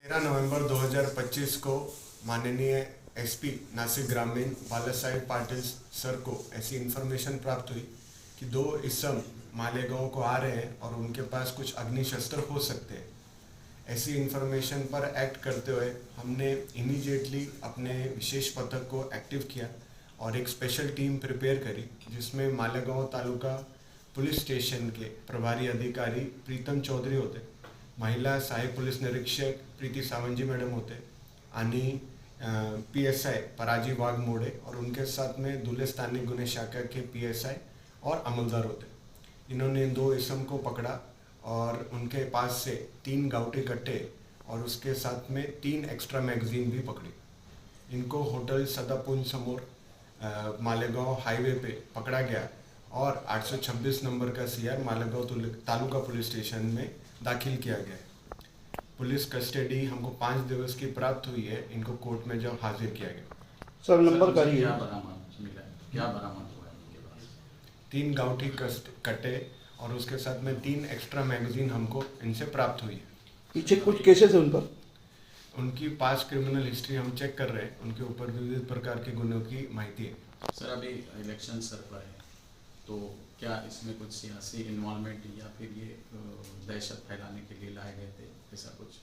13 नवंबर 2025 को माननीय एसपी नासिक ग्रामीण बालासाहेब पाटिल सर को ऐसी इन्फॉर्मेशन प्राप्त हुई कि दो इसम मालेगांव को आ रहे हैं और उनके पास कुछ अग्निशस्त्र हो सकते हैं। ऐसी इन्फॉर्मेशन पर एक्ट करते हुए हमने इमीडिएटली अपने विशेष पथक को एक्टिव किया और एक स्पेशल टीम प्रिपेयर करी, जिसमें मालेगांव तालुका पुलिस स्टेशन के प्रभारी अधिकारी प्रीतम चौधरी होते, महिला सहायक पुलिस निरीक्षक प्रीति सावंत जी मैडम होते आणि पीएसआई पराजी वाघमोड़े और उनके साथ में दूल्हे स्थानिक गुन्हे शाखा के पीएसआई और अमलदार होते। इन्होंने इन दो इसम को पकड़ा और उनके पास से 3 गाउटी कट्टे और उसके साथ में 3 एक्स्ट्रा मैगजीन भी पकड़ी। इनको होटल सदापुंज समोर मालेगांव हाईवे पे पकड़ा गया और 826 नंबर का CR Malegaon taluka police station में दाखिल किया गया है। पुलिस कस्टडी हमको 5 दिवस की प्राप्त हुई है। इनको कोर्ट में जब हाजिर किया गया। सर नंबर का क्या बरामद मिला है? क्या बरामद हुआ है इनके पास? 3 गाउठी कट्टे और उसके साथ में 3 एक्स्ट्रा मैगजीन हमको इनसे प्राप्त हुई है। पीछे कुछ केसेस है उन पर? उनकी पास क्रिमिनल हिस्ट्री हम चेक कर रहे हैं। उनके ऊपर विविध प्रकार के गुनों की माहिती है। सर अभी इलेक्शन सर पर है, तो क्या इसमें कुछ सियासी इन्वॉल्वमेंट या फिर ये दहशत फैलाने के लिए लाए गए थे, ऐसा कुछ?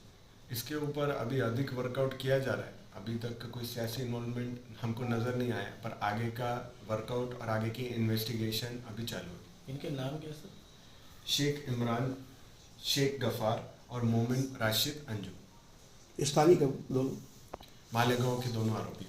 इसके ऊपर अभी अधिक वर्कआउट किया जा रहा है। अभी तक का कोई सियासी इन्वॉल्वमेंट हमको नज़र नहीं आया, पर आगे का वर्कआउट और आगे की इन्वेस्टिगेशन अभी चालू है। इनके नाम क्या सर? शेख इमरान, शेख गफ़ार और मोमिन राशिद अंजू, स्थानीय का दोनों मालेगांव के दोनों आरोपी।